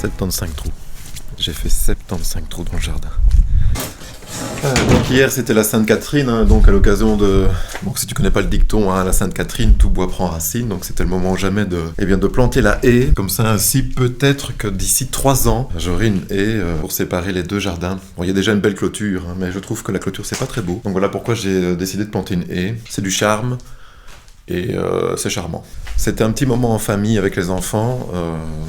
75 trous. J'ai fait 75 trous dans le jardin. Donc hier c'était la Sainte-Catherine, hein, donc à l'occasion de... Bon, si tu connais pas le dicton, hein, la Sainte-Catherine, tout bois prend racine, donc c'était le moment jamais de planter la haie. Comme ça, ainsi peut-être que d'ici 3 ans, j'aurai une haie pour séparer les deux jardins. Bon, il y a déjà une belle clôture, hein, mais je trouve que la clôture c'est pas très beau. Donc voilà pourquoi j'ai décidé de planter une haie. C'est du charme. Et c'est charmant. C'était un petit moment en famille avec les enfants,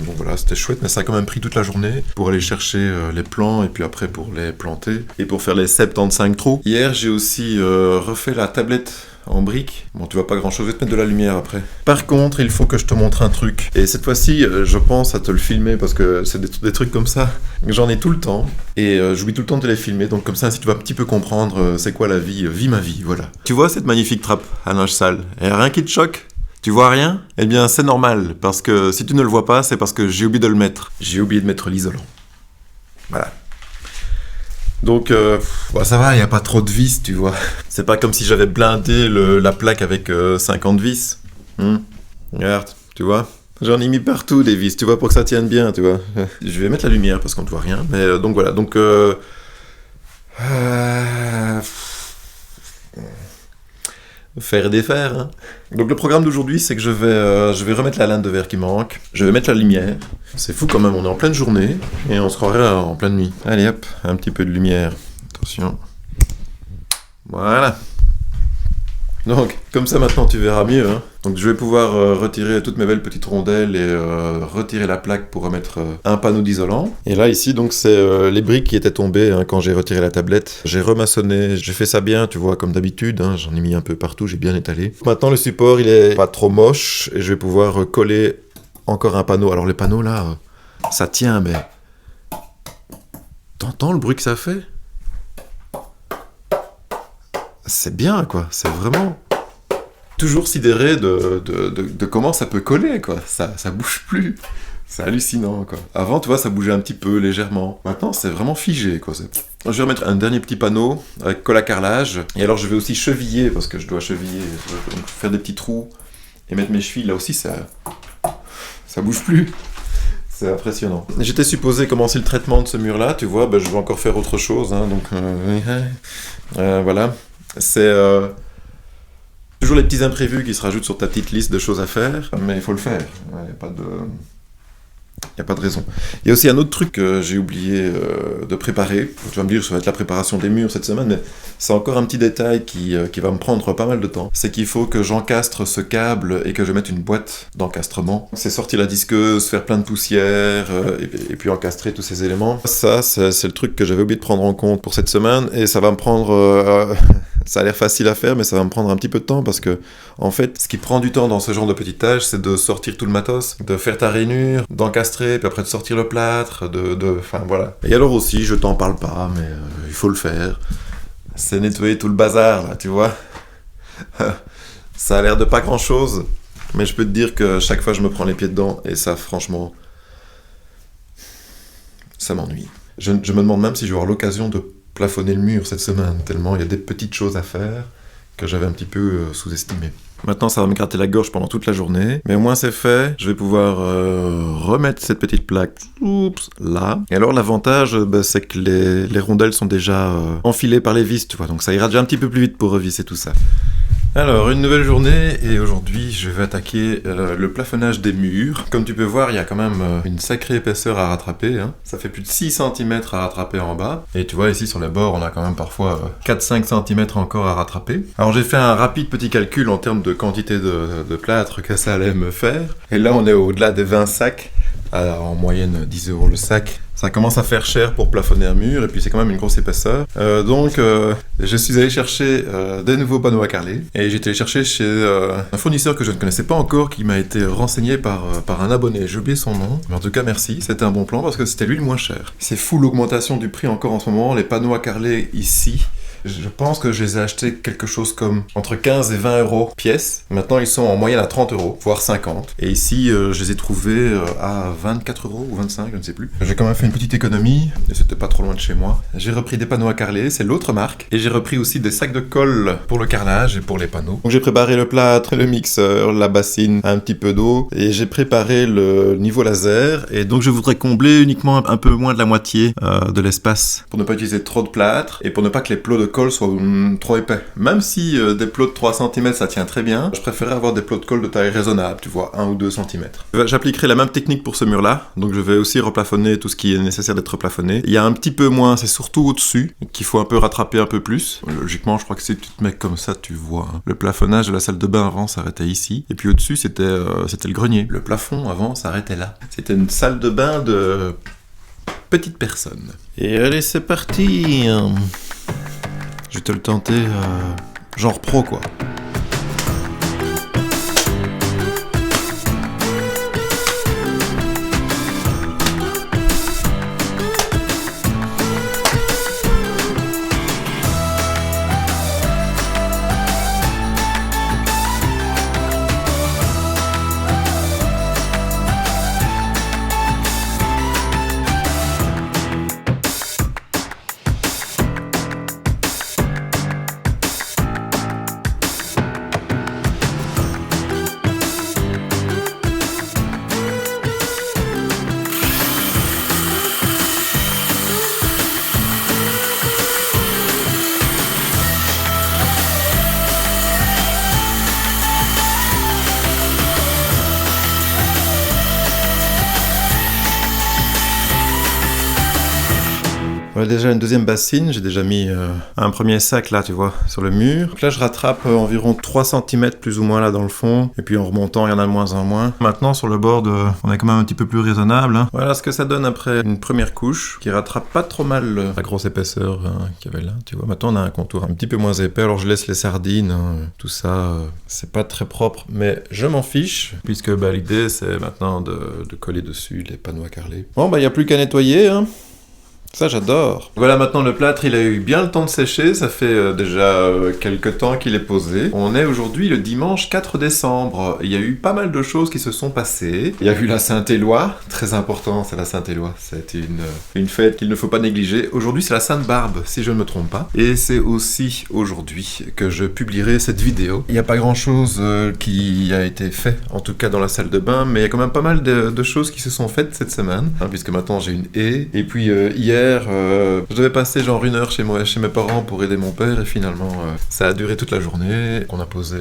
donc voilà, c'était chouette, mais ça a quand même pris toute la journée pour aller chercher les plants et puis après pour les planter et pour faire les 75 trous. Hier, j'ai aussi refait la tablette en briques. Bon, tu vois pas grand chose, je vais te mettre de la lumière après. Par contre, il faut que je te montre un truc. Et cette fois-ci, je pense à te le filmer parce que c'est des trucs comme ça. J'en ai tout le temps et j'oublie tout le temps de les filmer. Donc comme ça, si tu vas un petit peu comprendre c'est quoi la vie, vis ma vie, voilà. Tu vois cette magnifique trappe à linge sale? Et rien qui te choque? Tu vois rien? Eh bien, c'est normal, parce que si tu ne le vois pas, c'est parce que j'ai oublié de le mettre. J'ai oublié de mettre l'isolant. Voilà. Donc, ça va, il n'y a pas trop de vis, tu vois. C'est pas comme si j'avais blindé la plaque avec 50 vis. Regarde, tu vois. J'en ai mis partout des vis, tu vois, pour que ça tienne bien, tu vois. Je vais mettre la lumière parce qu'on ne voit rien, mais donc voilà. Donc, faire et défaire, hein. Donc le programme d'aujourd'hui, c'est que je vais remettre la laine de verre qui manque, je vais mettre la lumière. C'est fou quand même, on est en pleine journée et on se croirait en pleine nuit. Allez hop, un petit peu de lumière. Attention. Voilà. Donc, comme ça maintenant tu verras mieux, hein. Donc je vais pouvoir retirer toutes mes belles petites rondelles et retirer la plaque pour remettre un panneau d'isolant. Et là ici donc c'est les briques qui étaient tombées hein, quand j'ai retiré la tablette. J'ai remaçonné, j'ai fait ça bien, tu vois, comme d'habitude, hein, j'en ai mis un peu partout, j'ai bien étalé. Maintenant le support il est pas trop moche et je vais pouvoir coller encore un panneau. Alors les panneaux là, ça tient mais... T'entends le bruit que ça fait? C'est bien quoi, c'est vraiment... Toujours sidéré de comment ça peut coller, quoi. Ça bouge plus. C'est hallucinant, quoi. Avant, tu vois, ça bougeait un petit peu, légèrement. Maintenant, c'est vraiment figé, quoi. Je vais remettre un dernier petit panneau avec colle à carrelage. Et alors, je vais aussi cheviller, parce que je dois cheviller, donc faire des petits trous et mettre mes chevilles. Là aussi, ça bouge plus. C'est impressionnant. J'étais supposé commencer le traitement de ce mur-là, tu vois. Je vais encore faire autre chose, hein, donc... voilà. C'est... Toujours les petits imprévus qui se rajoutent sur ta petite liste de choses à faire, mais il faut le faire. Il n'y a pas de raison. Il y a aussi un autre truc que j'ai oublié de préparer. Tu vas me dire, ça va être la préparation des murs cette semaine, mais c'est encore un petit détail qui va me prendre pas mal de temps. C'est qu'il faut que j'encastre ce câble et que je mette une boîte d'encastrement. C'est sortir la disqueuse, faire plein de poussière et puis encastrer tous ces éléments. Ça, c'est le truc que j'avais oublié de prendre en compte pour cette semaine et ça va me prendre... Ça a l'air facile à faire, mais ça va me prendre un petit peu de temps parce que, en fait, ce qui prend du temps dans ce genre de petites tâches, c'est de sortir tout le matos, de faire ta rainure, d'encastrer, puis après de sortir le plâtre, enfin voilà. Et alors aussi, je t'en parle pas, mais il faut le faire. C'est nettoyer tout le bazar, là, tu vois. Ça a l'air de pas grand chose, mais je peux te dire que chaque fois je me prends les pieds dedans, et ça, franchement, ça m'ennuie. Je me demande même si je vais avoir l'occasion de plafonner le mur cette semaine, tellement il y a des petites choses à faire que j'avais un petit peu sous-estimées. Maintenant, ça va me gratter la gorge pendant toute la journée, mais au moins c'est fait. Je vais pouvoir remettre cette petite plaque là. Et alors l'avantage, c'est que les rondelles sont déjà enfilées par les vis, tu vois, donc ça ira déjà un petit peu plus vite pour revisser tout ça. Alors, une nouvelle journée, et aujourd'hui, je vais attaquer le plafonnage des murs. Comme tu peux voir, il y a quand même une sacrée épaisseur à rattraper, hein. Ça fait plus de 6 cm à rattraper en bas. Et tu vois, ici, sur les bords, on a quand même parfois 4-5 cm encore à rattraper. Alors, j'ai fait un rapide petit calcul en termes de quantité de plâtre que ça allait me faire. Et là, on est au-delà des 20 sacs. Alors, en moyenne, 10 € le sac. Ça commence à faire cher pour plafonner un mur, et puis c'est quand même une grosse épaisseur. Donc, je suis allé chercher des nouveaux panneaux à carreler, et j'ai été les chercher chez un fournisseur que je ne connaissais pas encore, qui m'a été renseigné par un abonné. J'ai oublié son nom, mais en tout cas, merci. C'était un bon plan, parce que c'était lui le moins cher. C'est fou l'augmentation du prix encore en ce moment. Les panneaux à carreler ici Je pense que je les ai achetés quelque chose comme entre 15 et 20 euros pièce. Maintenant, ils sont en moyenne à 30 euros, voire 50. Et ici, je les ai trouvés à 24 euros ou 25, je ne sais plus. J'ai quand même fait une petite économie, et c'était pas trop loin de chez moi. J'ai repris des panneaux à carreler, c'est l'autre marque. Et j'ai repris aussi des sacs de colle pour le carrelage et pour les panneaux. Donc j'ai préparé le plâtre, le mixeur, la bassine, un petit peu d'eau. Et j'ai préparé le niveau laser. Et donc je voudrais combler uniquement un peu moins de la moitié de l'espace. Pour ne pas utiliser trop de plâtre et pour ne pas que les plots de colle soient trop épais. Même si des plots de 3 cm ça tient très bien, je préférais avoir des plots de colle de taille raisonnable, tu vois, 1 ou 2 cm. J'appliquerai la même technique pour ce mur-là. Donc je vais aussi replafonner tout ce qui est nécessaire d'être replafonné. Il y a un petit peu moins, c'est surtout au-dessus qu'il faut un peu rattraper un peu plus. Logiquement, je crois que si tu te mets comme ça, tu vois. Le plafonnage de la salle de bain avant s'arrêtait ici. Et puis au-dessus, c'était le grenier. Le plafond avant s'arrêtait là. C'était une salle de bain de petite personne. Et allez, c'est parti. Je vais te le tenter genre pro, quoi. Voilà déjà une deuxième bassine, j'ai déjà mis un premier sac là, tu vois, sur le mur. Donc là je rattrape environ 3 cm plus ou moins là dans le fond, et puis en remontant il y en a de moins en moins. Maintenant sur le bord, on est quand même un petit peu plus raisonnable. Hein. Voilà ce que ça donne après une première couche, qui rattrape pas trop mal la grosse épaisseur qu'il y avait là, tu vois. Maintenant on a un contour un petit peu moins épais, alors je laisse les sardines, tout ça, c'est pas très propre, mais je m'en fiche, puisque l'idée c'est maintenant de coller dessus les panneaux à carreler. Bon il n'y a plus qu'à nettoyer, hein. Ça j'adore. Voilà, maintenant le plâtre il a eu bien le temps de sécher, ça fait déjà quelques temps qu'il est posé. On est aujourd'hui le dimanche 4 décembre. Il y a eu pas mal de choses qui se sont passées. Il y a eu la Saint-Éloi, très important, c'est la Saint-Éloi. C'est une fête qu'il ne faut pas négliger. Aujourd'hui c'est la Sainte-Barbe, si je ne me trompe pas. Et c'est aussi aujourd'hui que je publierai cette vidéo. Il n'y a pas grand chose qui a été fait, en tout cas dans la salle de bain, mais il y a quand même pas mal de choses qui se sont faites cette semaine. Hein, puisque maintenant j'ai une haie. Et puis hier, je devais passer genre 1 heure chez mes parents pour aider mon père et finalement ça a duré toute la journée. On a posé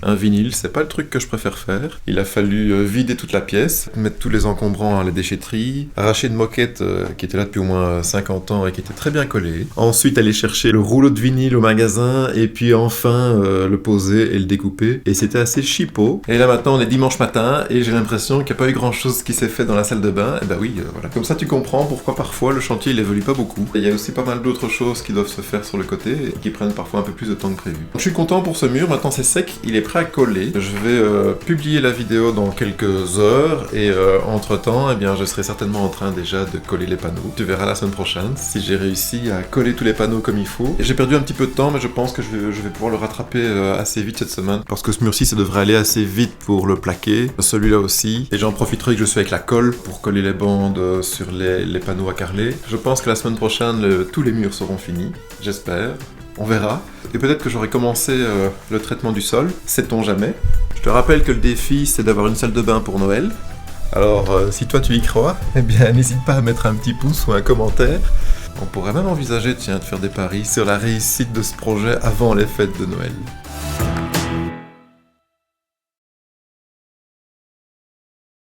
un vinyle, c'est pas le truc que je préfère faire. Il a fallu vider toute la pièce, mettre tous les encombrants à la déchetterie, arracher une moquette qui était là depuis au moins 50 ans et qui était très bien collée. Ensuite aller chercher le rouleau de vinyle au magasin et puis enfin le poser et le découper. Et c'était assez chipot. Et là maintenant on est dimanche matin et j'ai l'impression qu'il n'y a pas eu grand chose qui s'est fait dans la salle de bain. Et oui, voilà. Comme ça tu comprends pourquoi parfois le chantier il évolue pas beaucoup. Il y a aussi pas mal d'autres choses qui doivent se faire sur le côté et qui prennent parfois un peu plus de temps que prévu. Je suis content pour ce mur, maintenant c'est sec, il est prêt à coller. Je vais publier la vidéo dans quelques heures et entre temps, eh bien, je serai certainement en train déjà de coller les panneaux. Tu verras la semaine prochaine si j'ai réussi à coller tous les panneaux comme il faut. J'ai perdu un petit peu de temps, mais je pense que je vais pouvoir le rattraper assez vite cette semaine parce que ce mur-ci, ça devrait aller assez vite pour le plaquer. Celui-là aussi. Et j'en profiterai que je suis avec la colle pour coller les bandes sur les panneaux à carreler. Je pense que la semaine prochaine, tous les murs seront finis, j'espère. On verra. Et peut-être que j'aurai commencé le traitement du sol, sait-on jamais. Je te rappelle que le défi, c'est d'avoir une salle de bain pour Noël. Alors, si toi tu y crois, eh bien n'hésite pas à mettre un petit pouce ou un commentaire. On pourrait même envisager, tiens, de faire des paris sur la réussite de ce projet avant les fêtes de Noël.